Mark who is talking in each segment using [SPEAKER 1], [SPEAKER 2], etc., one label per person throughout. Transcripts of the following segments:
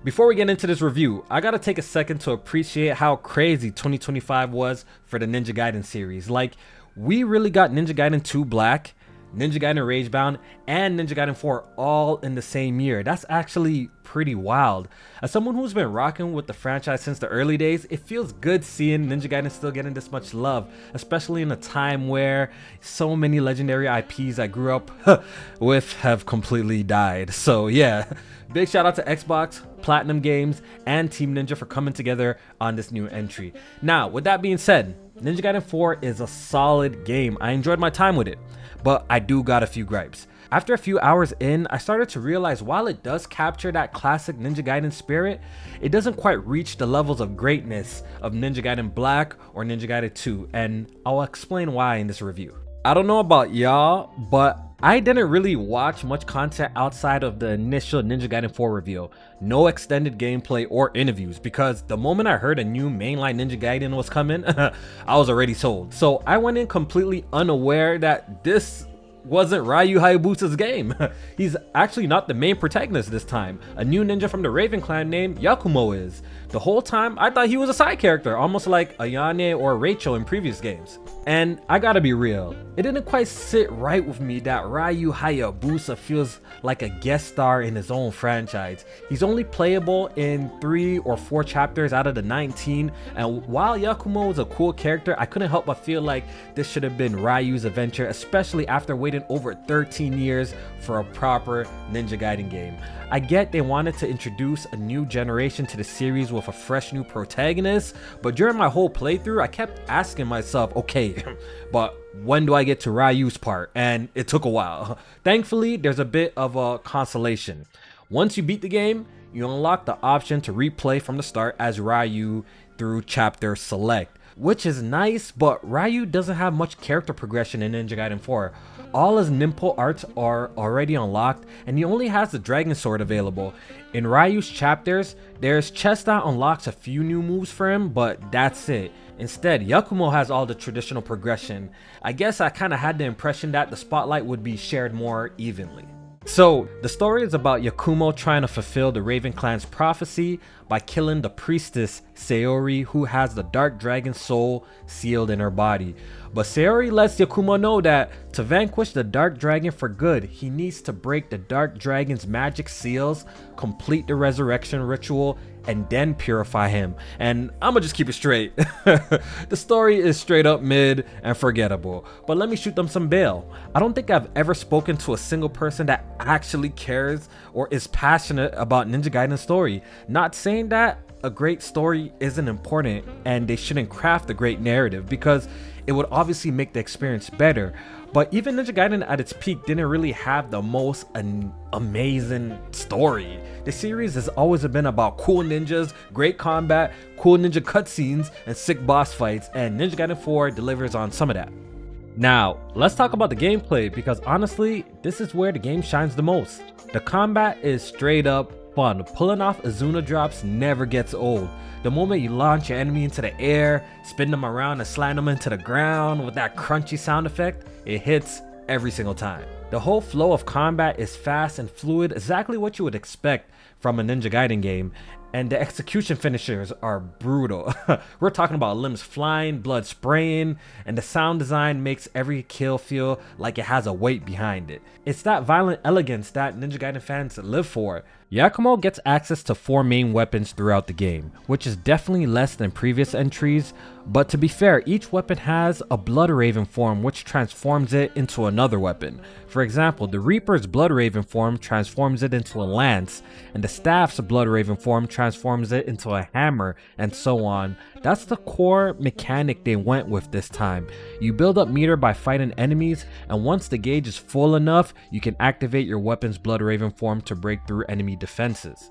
[SPEAKER 1] Before we get into this review, I gotta take a second to appreciate how crazy 2025 was for the Ninja Gaiden series. Like, we really got Ninja Gaiden 2 Black, Ninja Gaiden Ragebound, and Ninja Gaiden 4 all in the same year. That's actually pretty wild. As someone who's been rocking with the franchise since the early days, it feels good seeing Ninja Gaiden still getting this much love, especially in a time where so many legendary IPs I grew up with have completely died. So yeah, big shout out to Xbox, Platinum Games, and Team Ninja for coming together on this new entry. Now, with that being said, Ninja Gaiden 4 is a solid game. I enjoyed my time with it, but I do got a few gripes. After a few hours in, I started to realize while it does capture that classic Ninja Gaiden spirit, it doesn't quite reach the levels of greatness of Ninja Gaiden Black or Ninja Gaiden 2, and I'll explain why in this review. I don't know about y'all, but I didn't really watch much content outside of the initial Ninja Gaiden 4 reveal. No extended gameplay or interviews, because the moment I heard a new mainline Ninja Gaiden was coming, I was already sold. So I went in completely unaware that this wasn't Ryu Hayabusa's game. He's actually not the main protagonist this time. A new ninja from the Raven clan named Yakumo is. The whole time I thought he was a side character, almost like Ayane or Rachel in previous games. And I gotta be real, it didn't quite sit right with me that Ryu Hayabusa feels like a guest star in his own franchise. He's only playable in 3 or 4 chapters out of the 19, and while Yakumo is a cool character, I couldn't help but feel like this should have been Ryu's adventure, especially after waiting over 13 years for a proper Ninja Gaiden game. I get they wanted to introduce a new generation to the series with a fresh new protagonist, but during my whole playthrough, I kept asking myself, okay, but when do I get to Ryu's part? And it took a while. Thankfully, there's a bit of a consolation. Once you beat the game, you unlock the option to replay from the start as Ryu through chapter select, which is nice, but Ryu doesn't have much character progression in Ninja Gaiden 4. All his Nimpo arts are already unlocked, and he only has the Dragon Sword available. In Ryu's chapters, there's chest that unlocks a few new moves for him, but that's it. Instead, Yakumo has all the traditional progression. I guess I kinda had the impression that the spotlight would be shared more evenly. So, the story is about Yakumo trying to fulfill the Raven clan's prophecy by killing the priestess Sayori, who has the Dark Dragon soul sealed in her body. But Sayori lets Yakumo know that to vanquish the Dark Dragon for good, he needs to break the Dark Dragon's magic seals, complete the resurrection ritual, and then purify him. And I'ma just keep it straight. The story is straight up mid and forgettable, but let me shoot them some bail. I don't think I've ever spoken to a single person that actually cares or is passionate about Ninja Gaiden's story. Not saying that a great story isn't important and they shouldn't craft a great narrative, because it would obviously make the experience better. But even Ninja Gaiden at its peak didn't really have the most amazing story. The series has always been about cool ninjas, great combat, cool ninja cutscenes, and sick boss fights, and Ninja Gaiden 4 delivers on some of that. Now, let's talk about the gameplay, because honestly, this is where the game shines the most. The combat is straight up fun. Pulling off Azuna drops never gets old. The moment you launch your enemy into the air, spin them around and slam them into the ground with that crunchy sound effect, it hits every single time. The whole flow of combat is fast and fluid, exactly what you would expect from a Ninja Gaiden game, and the execution finishers are brutal. We're talking about limbs flying, blood spraying, and the sound design makes every kill feel like it has a weight behind it. It's that violent elegance that Ninja Gaiden fans live for. Yakumo gets access to 4 main weapons throughout the game, which is definitely less than previous entries, but to be fair, each weapon has a Blood Raven form which transforms it into another weapon. For example, the Reaper's Blood Raven form transforms it into a lance, and the Staff's Blood Raven form transforms it into a hammer, and so on. That's the core mechanic they went with this time. You build up meter by fighting enemies, and once the gauge is full enough, you can activate your weapon's Blood Raven form to break through enemy defenses.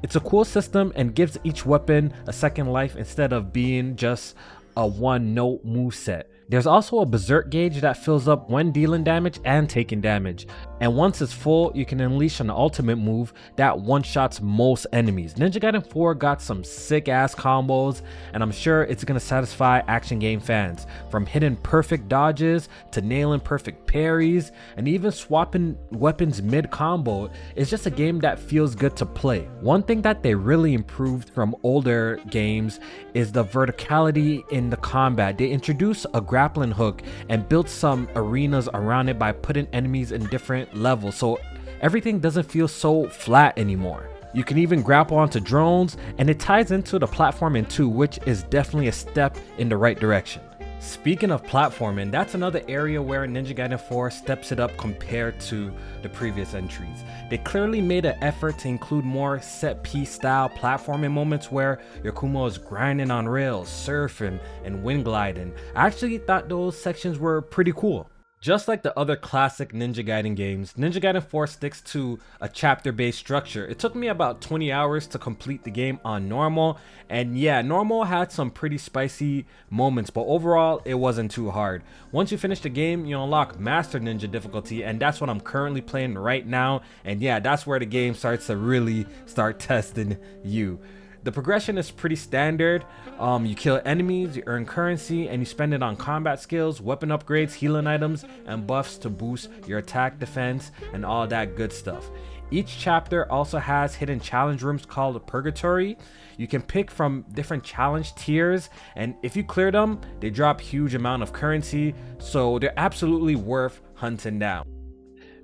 [SPEAKER 1] It's a cool system and gives each weapon a second life instead of being just a one-note moveset. There's also a berserk gauge that fills up when dealing damage and taking damage. And once it's full, you can unleash an ultimate move that one-shots most enemies. Ninja Gaiden 4 got some sick-ass combos, and I'm sure it's gonna satisfy action game fans. From hitting perfect dodges, to nailing perfect parries, and even swapping weapons mid-combo, it's just a game that feels good to play. One thing that they really improved from older games is the verticality in the combat. They introduced a grappling hook and built some arenas around it by putting enemies in different levels, so everything doesn't feel so flat anymore. You can even grapple onto drones, and it ties into the platforming too, which is definitely a step in the right direction. Speaking of platforming, that's another area where Ninja Gaiden 4 steps it up compared to the previous entries. They clearly made an effort to include more set-piece style platforming moments where Yakumo is grinding on rails, surfing, and wind gliding. I actually thought those sections were pretty cool. Just like the other classic Ninja Gaiden games, Ninja Gaiden 4 sticks to a chapter-based structure. It took me about 20 hours to complete the game on normal, and yeah, normal had some pretty spicy moments, but overall, it wasn't too hard. Once you finish the game, you unlock Master Ninja difficulty, and that's what I'm currently playing right now, and yeah, that's where the game starts to really start testing you. The progression is pretty standard. You kill enemies, you earn currency, and you spend it on combat skills, weapon upgrades, healing items, and buffs to boost your attack, defense, and all that good stuff. Each chapter also has hidden challenge rooms called Purgatory. You can pick from different challenge tiers, and if you clear them, they drop huge amount of currency, so they're absolutely worth hunting down.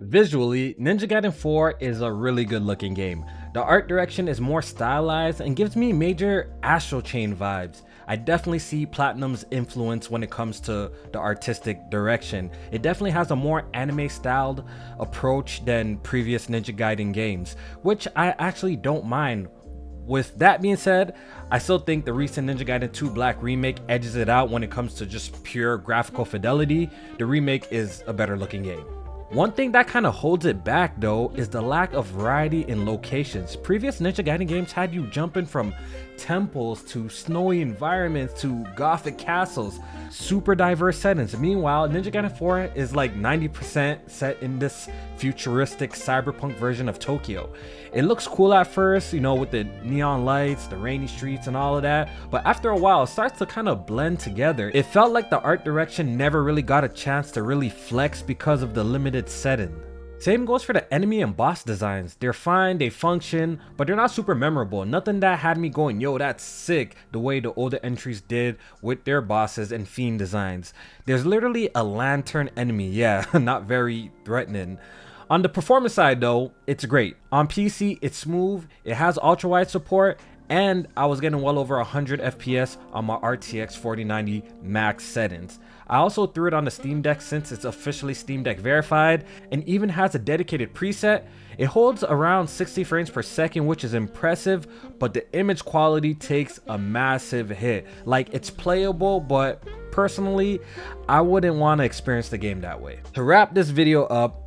[SPEAKER 1] Visually, Ninja Gaiden 4 is a really good looking game. The art direction is more stylized and gives me major Astral Chain vibes. I definitely see Platinum's influence when it comes to the artistic direction. It definitely has a more anime styled approach than previous Ninja Gaiden games, which I actually don't mind. With that being said, I still think the recent Ninja Gaiden 2 Black remake edges it out when it comes to just pure graphical fidelity. The remake is a better looking game. One thing that kind of holds it back though is the lack of variety in locations. Previous Ninja Gaiden games had you jumping from temples to snowy environments to gothic castles, super diverse settings. Meanwhile, Ninja Gaiden 4 is like 90% set in this futuristic cyberpunk version of Tokyo. It looks cool at first, you know, with the neon lights, the rainy streets and all of that, but after a while it starts to kind of blend together. It felt like the art direction never really got a chance to really flex because of the limited setting. Same goes for the enemy and boss designs. They're fine, they function, but they're not super memorable. Nothing that had me going, yo, that's sick, the way the older entries did with their bosses and fiend designs. There's literally a lantern enemy, yeah, not very threatening. On the performance side though, it's great. On PC, it's smooth, it has ultra wide support, and I was getting well over 100 FPS on my RTX 4090 max settings. I also threw it on the Steam Deck since it's officially Steam Deck verified, and even has a dedicated preset. It holds around 60 frames per second, which is impressive, but the image quality takes a massive hit. Like, it's playable, but personally, I wouldn't want to experience the game that way. To wrap this video up,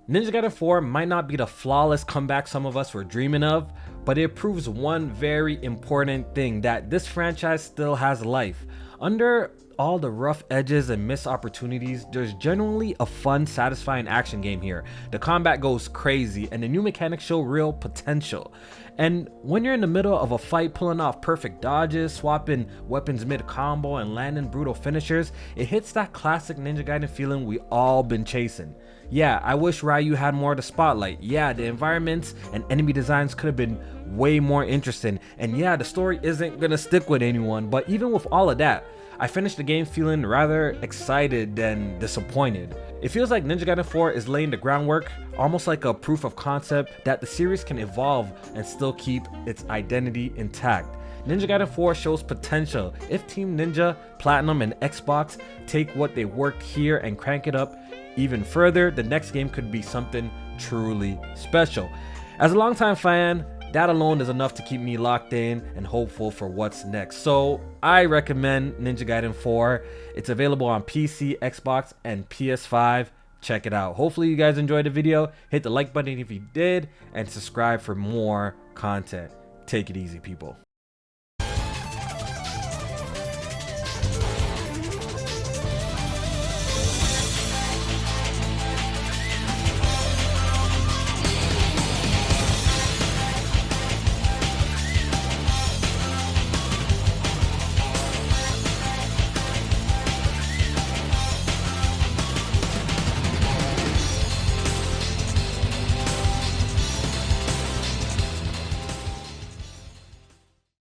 [SPEAKER 1] Ninja Gaiden 4 might not be the flawless comeback some of us were dreaming of, but it proves one very important thing, that this franchise still has life. Under all the rough edges and missed opportunities, there's genuinely a fun, satisfying action game here. The combat goes crazy and the new mechanics show real potential. And when you're in the middle of a fight, pulling off perfect dodges, swapping weapons mid-combo, and landing brutal finishers, it hits that classic Ninja Gaiden feeling we all been chasing. Yeah, I wish Ryu had more of the spotlight. Yeah, the environments and enemy designs could have been way more interesting. And yeah, the story isn't gonna stick with anyone, but even with all of that, I finished the game feeling rather excited than disappointed. It feels like Ninja Gaiden 4 is laying the groundwork, almost like a proof of concept that the series can evolve and still keep its identity intact. Ninja Gaiden 4 shows potential. If Team Ninja, Platinum, and Xbox take what they worked here and crank it up even further, the next game could be something truly special. As a longtime fan, that alone is enough to keep me locked in and hopeful for what's next. So I recommend Ninja Gaiden 4. It's available on PC, Xbox, and PS5. Check it out. Hopefully you guys enjoyed the video. Hit the like button if you did, and subscribe for more content. Take it easy, people.